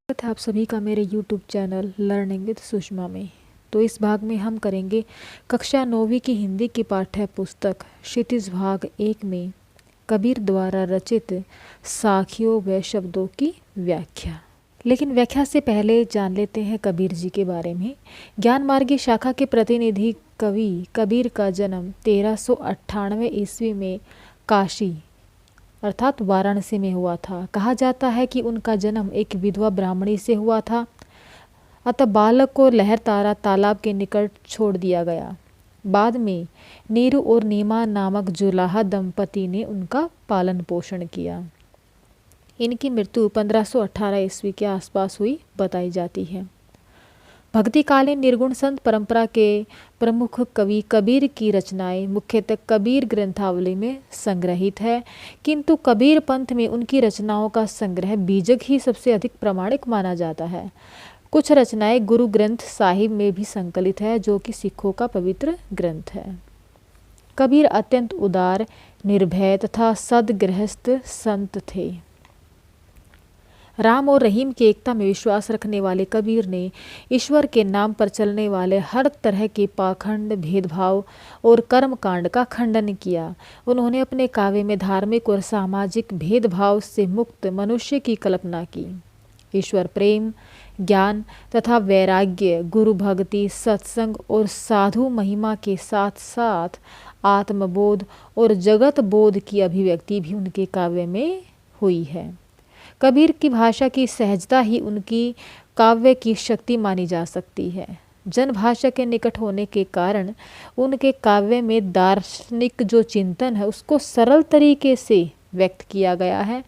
स्वागत है आप सभी का मेरे YouTube channel learning with Sushma में। तो इस भाग में हम करेंगे कक्षा 9वीं की हिंदी की पाठ्य पुस्तक क्षितिज भाग 1 में कबीर द्वारा रचित साखियों व शब्दों की व्याख्या। लेकिन व्याख्या से पहले जान लेते हैं कबीर जी के बारे में। ज्ञान मार्गी शाखा के प्रतिनिधि कवि कबीर का जन्म 1398 ईस्वी में काशी अर्थात वाराणसी में हुआ था। कहा जाता है कि उनका जन्म एक विधवा ब्राह्मणी से हुआ था। अतः बालक को लहरतारा तालाब के निकट छोड़ दिया गया। बाद में नीरू और नीमा नामक जुलाहा दंपति ने उनका पालन पोषण किया। इनकी मृत्यु 1518 ईस्वी के आसपास हुई बताई जाती है। भक्तिकालीन निर्गुण संत परंपरा के प्रमुख कवि कबीर की रचनाएं मुख्यतः कबीर ग्रंथावली में संग्रहित है, किंतु कबीर पंथ में उनकी रचनाओं का संग्रह बीजक ही सबसे अधिक प्रामाणिक माना जाता है। कुछ रचनाएं गुरु ग्रंथ साहिब में भी संकलित है, जो कि सिखों का पवित्र ग्रंथ है। कबीर अत्यंत उदार, निर्भय तथा सद्गृहस्थ संत थे। राम और रहीम की एकता में विश्वास रखने वाले कबीर ने ईश्वर के नाम पर चलने वाले हर तरह के पाखंड, भेदभाव और कर्मकांड का खंडन किया। उन्होंने अपने काव्य में धार्मिक और सामाजिक भेदभाव से मुक्त मनुष्य की कल्पना की। ईश्वर प्रेम, ज्ञान तथा वैराग्य, गुरु भक्ति, सत्संग और साधु महिमा के साथ साथ आत्मबोध और जगत बोध की अभिव्यक्ति भी उनके काव्य में हुई है। कबीर की भाषा की सहजता ही उनकी काव्य की शक्ति मानी जा सकती है। जन भाषा के निकट होने के कारण उनके काव्य में दार्शनिक जो चिंतन है उसको सरल तरीके से व्यक्त किया गया है,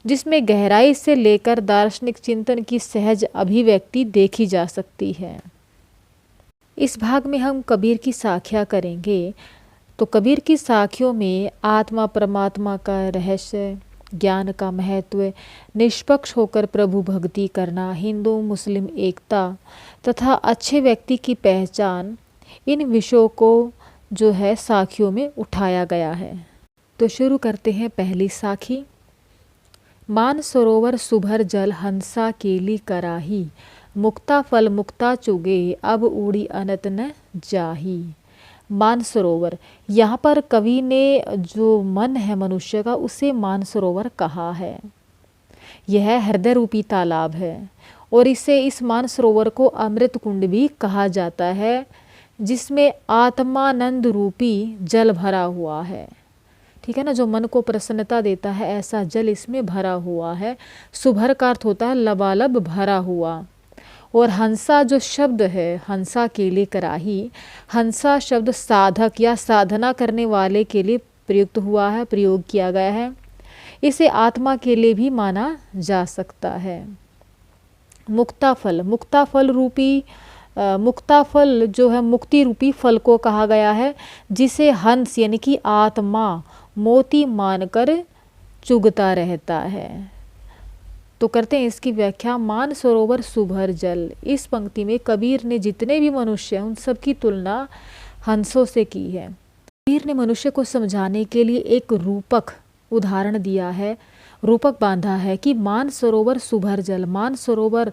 जिसमें गहराई से लेकर दार्शनिक चिंतन की सहज अभिव्यक्ति देखी जा सकती है। इस भाग में हम कबीर की साखियाँ करेंगे। तो कबीर की साखियों में आत्मा परमात्मा का रहस्य, ज्ञान का महत्व, निष्पक्ष होकर प्रभु भक्ति करना, हिंदू मुस्लिम एकता तथा अच्छे व्यक्ति की पहचान, इन विषयों को जो है साखियों में उठाया गया है। तो शुरू करते हैं पहली साखी। मान सरोवर सुभर जल हंसा केली कराही, मुक्ता फल मुक्ता चुगे अब उड़ी अनत न जाही। मान सरोवर, यहाँ पर कवि ने जो मन है मनुष्य का उसे मान सरोवर कहा है। यह हृदय रूपी तालाब है और इस मान सरोवर को अमृत कुंड भी कहा जाता है, जिसमें आत्मानंद रूपी जल भरा हुआ है। ठीक है ना, जो मन को प्रसन्नता देता है ऐसा जल इसमें भरा हुआ है। सुभर का अर्थ होता है लबालब, भरा हुआ। और हंसा जो शब्द है, हंसा केली कराही, हंसा शब्द साधक या साधना करने वाले के लिए प्रयुक्त हुआ है, प्रयोग किया गया है। इसे आत्मा के लिए भी माना जा सकता है। मुक्ताफल, मुक्ताफल रूपी मुक्ताफल जो है मुक्ति रूपी फल को कहा गया है, जिसे हंस यानी कि आत्मा मोती मानकर चुगता रहता है। तो करते हैं इसकी व्याख्या। मान सरोवर सुभर जल, इस पंक्ति में कबीर ने जितने भी मनुष्य हैं उन सब की तुलना हंसों से की है। कबीर ने मनुष्य को समझाने के लिए एक रूपक उदाहरण दिया है, रूपक बांधा है कि मान सरोवर सुभर जल, मान सरोवर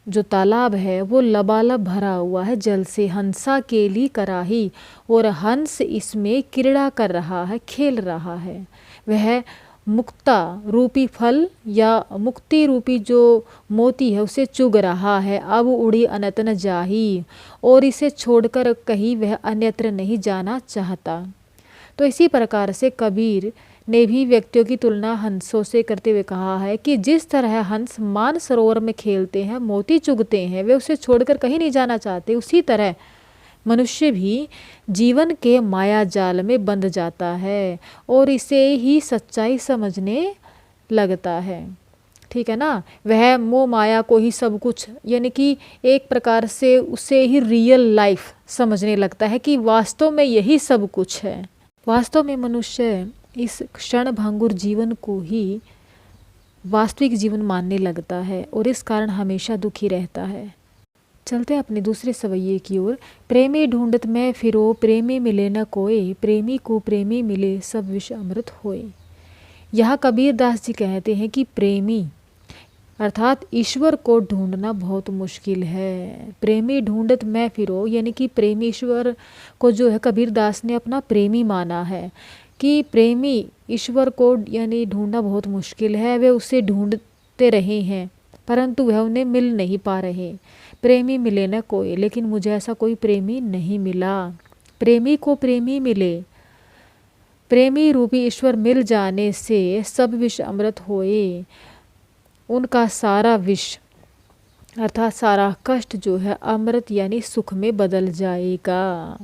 जो तालाब है वो लबालब भरा हुआ है जल से, हंसा केली कराही, और हंस इसमें क्रीड़ा कर रहा है, खेल रहा है। वह मुक्ता रूपी फल या मुक्ति रूपी जो मोती है उसे चुग रहा है। अब उड़ी अनत न जाही, और इसे छोड़कर कहीं वह अन्यत्र नहीं जाना चाहता। तो इसी प्रकार से कबीर ने भी व्यक्तियों की तुलना हंसों से करते हुए कहा है कि जिस तरह हंस मान सरोवर में खेलते हैं, मोती चुगते हैं, वे उसे छोड़कर कहीं नहीं जाना चाहते, उसी तरह मनुष्य भी जीवन के माया जाल में बंध जाता है और इसे ही सच्चाई समझने लगता है। ठीक है ना, वह मोह माया को ही सब कुछ, यानी कि एक प्रकार से उसे ही रियल लाइफ समझने लगता है कि वास्तव में यही सब कुछ है। वास्तव में मनुष्य इस क्षण भंगुर जीवन को ही वास्तविक जीवन मानने लगता है और इस कारण हमेशा दुखी रहता है। चलते हैं अपने दूसरे सवैये की ओर। प्रेमी ढूंढत मैं फिरो, प्रेमी मिले न कोई, प्रेमी को प्रेमी मिले सब विष अमृत होए। यहाँ कबीर दास जी कहते हैं कि प्रेमी अर्थात ईश्वर को ढूंढना बहुत मुश्किल है। प्रेमी ढूंढत मैं फिरो, यानी कि प्रेमी ईश्वर को जो है कबीरदास ने अपना प्रेमी माना है कि प्रेमी ईश्वर को यानी ढूंढना बहुत मुश्किल है। वे उसे ढूंढते रहे हैं परंतु वह उन्हें मिल नहीं पा रहे। प्रेमी मिले न कोई, लेकिन मुझे ऐसा कोई प्रेमी नहीं मिला। प्रेमी को प्रेमी मिले, प्रेमी रूपी ईश्वर मिल जाने से सब विष अमृत होए। उनका सारा विष अर्थात सारा कष्ट जो है अमृत यानी सुख में बदल जाएगा।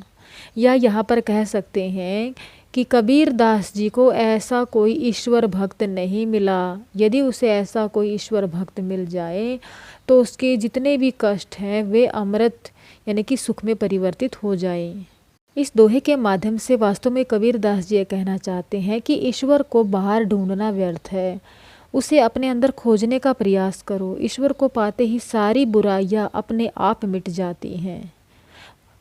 या यहाँ पर कह सकते हैं कि कबीरदास जी को ऐसा कोई ईश्वर भक्त नहीं मिला। यदि उसे ऐसा कोई ईश्वर भक्त मिल जाए तो उसके जितने भी कष्ट हैं वे अमृत यानी कि सुख में परिवर्तित हो जाए। इस दोहे के माध्यम से वास्तव में कबीरदास जी ये कहना चाहते हैं कि ईश्वर को बाहर ढूंढना व्यर्थ है, उसे अपने अंदर खोजने का प्रयास करो। ईश्वर को पाते ही सारी बुराइयां अपने आप मिट जाती हैं।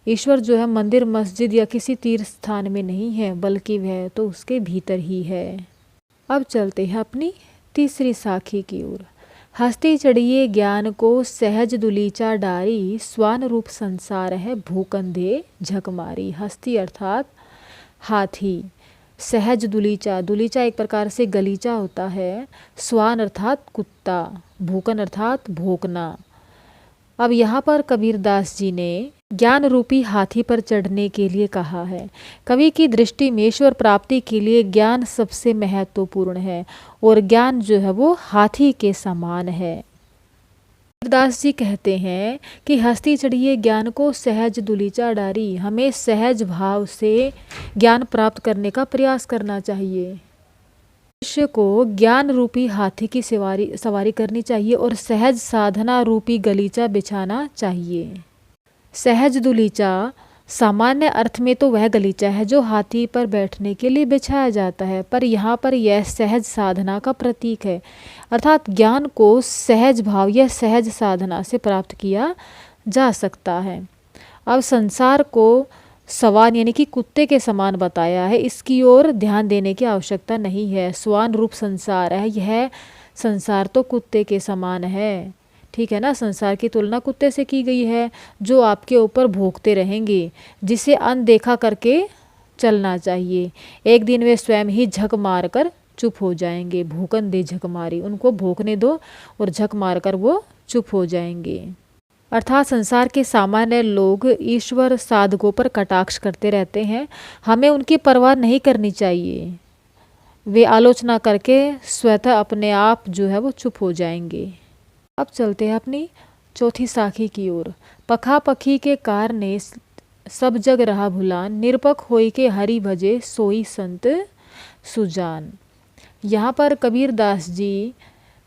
ईश्वर जो है मंदिर मस्जिद या किसी तीर्थ स्थान में नहीं है, बल्कि वह तो उसके भीतर ही है। अब चलते हैं अपनी तीसरी साखी की ओर। हस्ती चढ़िए ज्ञान को सहज दुलीचा डारी, स्वान रूप संसार है भूकंधे झक मारी। हस्ती अर्थात हाथी, सहज दुलीचा, दुलीचा एक प्रकार से गलीचा होता है, स्वान अर्थात कुत्ता, भूकन अर्थात भोंकना। अब यहाँ पर कबीरदास जी ने ज्ञान रूपी हाथी पर चढ़ने के लिए कहा है। कवि की दृष्टि में ईश्वर प्राप्ति के लिए ज्ञान सबसे महत्वपूर्ण है और ज्ञान जो है वो हाथी के समान है। कबीरदास जी कहते हैं कि हस्ती चढ़िए ज्ञान को सहज दुलीचा डारी, हमें सहज भाव से ज्ञान प्राप्त करने का प्रयास करना चाहिए। मनुष्य को ज्ञान रूपी हाथी की सवारी करनी चाहिए और सहज साधना रूपी गलीचा बिछाना चाहिए। सहज दुलीचा सामान्य अर्थ में तो वह गलीचा है जो हाथी पर बैठने के लिए बिछाया जाता है, पर यहाँ पर यह सहज साधना का प्रतीक है। अर्थात ज्ञान को सहज भाव या सहज साधना से प्राप्त किया जा सकता है। अब संसार को स्वान यानी कि कुत्ते के समान बताया है, इसकी ओर ध्यान देने की आवश्यकता नहीं है। स्वान रूप संसार है, यह संसार तो कुत्ते के समान है, ठीक है ना। संसार की तुलना कुत्ते से की गई है जो आपके ऊपर भौंकते रहेंगे, जिसे अनदेखा करके चलना चाहिए। एक दिन वे स्वयं ही झक मार कर चुप हो जाएंगे। भूकन दे झक मारी, उनको भौंकने दो और झक मार कर वो चुप हो जाएंगे। अर्थात संसार के सामान्य लोग ईश्वर साधकों पर कटाक्ष करते रहते हैं, हमें उनकी परवाह नहीं करनी चाहिए। वे आलोचना करके स्वतः अपने आप जो है वो चुप हो जाएंगे। अब चलते हैं अपनी चौथी साखी की ओर। पखा पखी के कार ने सब जग रहा भुलान, निरपक होई के हरि भजे सोई संत सुजान। यहाँ पर कबीरदास जी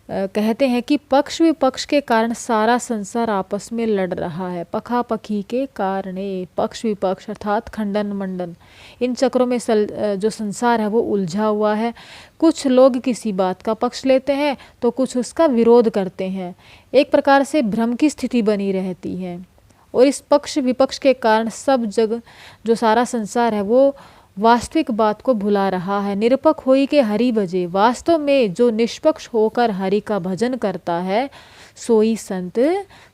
कहते हैं कि पक्ष विपक्ष के कारण सारा संसार आपस में लड़ रहा है। पखा पखी के कारणे, पक्ष विपक्ष अर्थात खंडन मंडन, इन चक्रों में जो संसार है वो उलझा हुआ है। कुछ लोग किसी बात का पक्ष लेते हैं तो कुछ उसका विरोध करते हैं। एक प्रकार से भ्रम की स्थिति बनी रहती है और इस पक्ष विपक्ष के कारण सब जग जो सारा संसार है वो वास्तविक बात को भुला रहा है। निरपक होई के हरि भजे, वास्तव में जो निष्पक्ष होकर हरि का भजन करता है सोई संत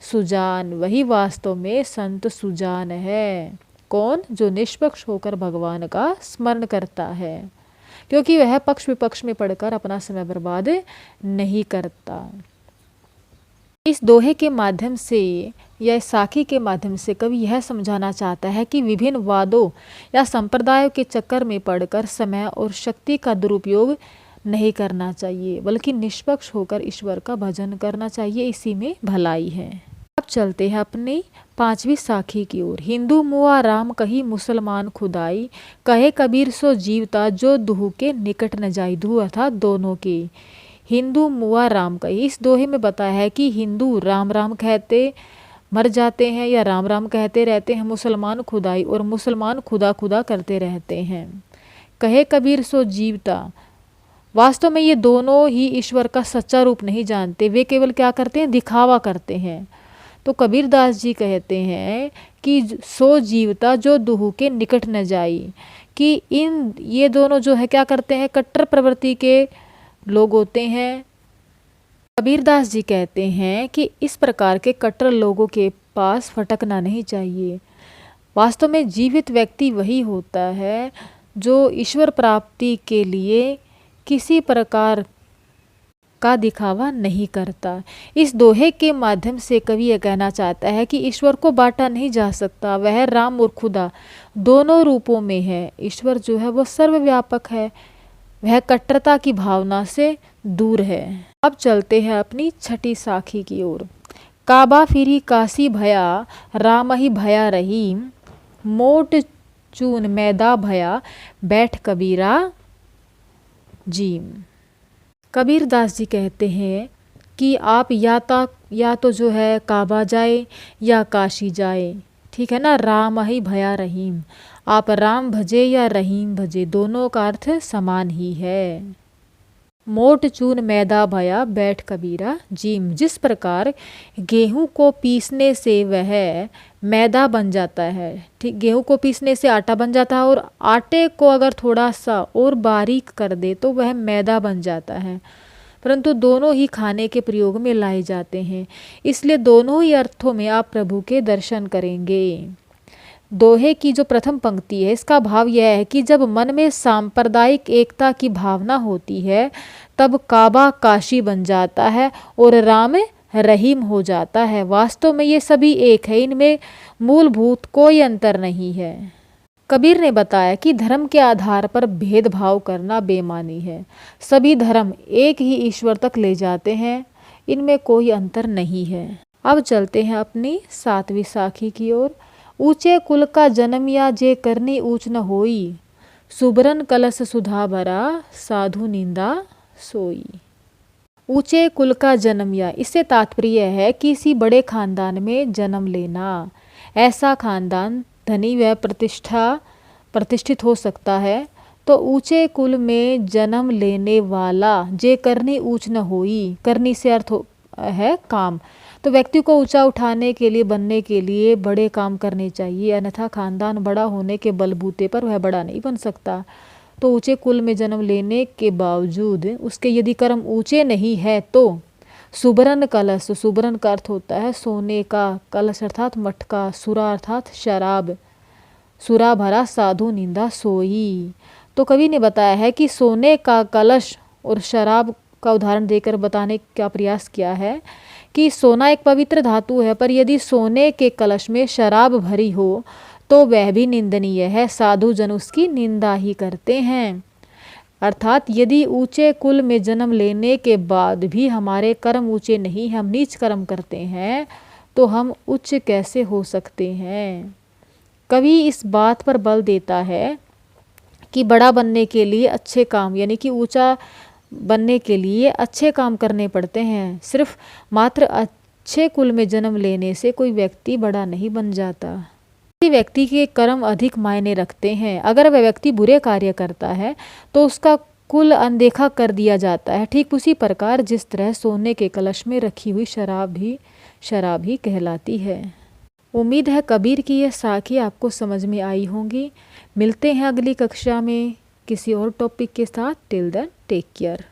सुजान, वही वास्तव में संत सुजान है। कौन? जो निष्पक्ष होकर भगवान का स्मरण करता है, क्योंकि वह पक्ष विपक्ष में पढ़कर अपना समय बर्बाद नहीं करता। इस दोहे के माध्यम से या इस साखी के माध्यम से कवि यह समझाना चाहता है कि विभिन्न वादों या संप्रदायों के चक्कर में पड़कर समय और शक्ति का दुरुपयोग नहीं करना चाहिए, बल्कि निष्पक्ष होकर ईश्वर का भजन करना चाहिए, इसी में भलाई है। अब चलते हैं अपनी पांचवी साखी की ओर। हिंदू मुआ राम कही मुसलमान खुदाई, कहे कबीर सो जीवता जो दुहु के निकट न जाई। दुहु अर्थात दोनों के, हिंदू मुआ राम कही। इस दोहे में बताया है कि हिंदू राम राम कहते मर जाते हैं या राम राम कहते रहते हैं, मुसलमान खुदाई और मुसलमान खुदा खुदा करते रहते हैं। कहे कबीर सो जीवता, वास्तव में ये दोनों ही ईश्वर का सच्चा रूप नहीं जानते, वे केवल क्या करते हैं? दिखावा करते हैं। तो कबीरदास जी कहते हैं कि सो जीवता जो दुहु के निकट न जाई, कि ये दोनों जो है क्या करते हैं? कट्टर प्रवृत्ति के लोग होते हैं, कबीरदास जी कहते हैं कि इस प्रकार के कट्टर लोगों के पास फटकना नहीं चाहिए। वास्तव में जीवित व्यक्ति वही होता है जो ईश्वर प्राप्ति के लिए किसी प्रकार का दिखावा नहीं करता। इस दोहे के माध्यम से कवि यह कहना चाहता है कि ईश्वर को बांटा नहीं जा सकता, वह राम और खुदा दोनों रूपों में है। ईश्वर जो है वो सर्वव्यापक है, वह कट्टरता की भावना से दूर है। अब चलते हैं अपनी छठी साखी की ओर। काबा फिरी काशी भया, राम ही भया रहीम, मोट चून मैदा भया, बैठ कबीरा जीम। कबीरदास जी कहते हैं कि आप या तो जो है काबा जाए या काशी जाए, ठीक है ना। राम ही भया रहीम, आप राम भजे या रहीम भजे, दोनों का अर्थ समान ही है। मोट चून मैदा भया, बैठ कबीरा जीम। जिस प्रकार गेहूं को पीसने से वह मैदा बन जाता है, ठीक, गेहूं को पीसने से आटा बन जाता है, और आटे को अगर थोड़ा सा और बारीक कर दे तो वह मैदा बन जाता है, परंतु दोनों ही खाने के प्रयोग में लाए जाते हैं। इसलिए दोनों ही अर्थों में आप प्रभु के दर्शन करेंगे। दोहे की जो प्रथम पंक्ति है, इसका भाव यह है कि जब मन में सांप्रदायिक एकता की भावना होती है तब काबा काशी बन जाता है और राम रहीम हो जाता है। वास्तव में ये सभी एक है, इनमें मूलभूत कोई अंतर नहीं है। कबीर ने बताया कि धर्म के आधार पर भेदभाव करना बेईमानी है। सभी धर्म एक ही ईश्वर तक ले जाते हैं, इनमें कोई अंतर नहीं है। अब चलते हैं अपनी सातवीं साखी की ओर। ऊंचे कुल का जन्मिया जे करनी ऊंच न होई, सुबरन कलश सुधा भरा, साधु निंदा सोई। ऊंचे कुल का जन्मिया, इससे तात्पर्य है किसी बड़े खानदान में जन्म लेना। ऐसा खानदान धनी व प्रतिष्ठित हो सकता है। तो ऊंचे कुल में जन्म लेने वाला जे करनी ऊंच न होई, करनी से अर्थ है काम। तो व्यक्ति को ऊंचा उठाने के लिए, बनने के लिए बड़े काम करने चाहिए, अन्यथा खानदान बड़ा होने के बलबूते पर वह बड़ा नहीं बन सकता। तो ऊंचे कुल में जन्म लेने के बावजूद उसके यदि कर्म ऊंचे नहीं है तो सुबरन कलश, सुबरन का अर्थ होता है सोने का, कलश अर्थात मटका, सुरा अर्थात शराब, सुरा भरा, साधु निंदा सोई। तो कवि ने बताया है कि सोने का कलश और शराब का उदाहरण देकर बताने का प्रयास किया है कि सोना एक पवित्र धातु है, पर यदि सोने के कलश में शराब भरी हो तो वह भी निंदनीय है, साधु जन उसकी निंदा ही करते हैं। अर्थात यदि ऊंचे कुल में जन्म लेने के बाद भी हमारे कर्म ऊंचे नहीं, हम नीच कर्म करते हैं, तो हम उच्च कैसे हो सकते हैं। कवि इस बात पर बल देता है कि बड़ा बनने के लिए अच्छे काम, यानी कि ऊंचा बनने के लिए अच्छे काम करने पड़ते हैं। सिर्फ मात्र अच्छे कुल में जन्म लेने से कोई व्यक्ति बड़ा नहीं बन जाता। किसी व्यक्ति के कर्म अधिक मायने रखते हैं। अगर वह व्यक्ति बुरे कार्य करता है तो उसका कुल अनदेखा कर दिया जाता है। ठीक उसी प्रकार जिस तरह सोने के कलश में रखी हुई शराब ही कहलाती है। उम्मीद है कबीर की यह साखी आपको समझ में आई होंगी। मिलते हैं अगली कक्षा में किसी और टॉपिक के साथ। Till then take care.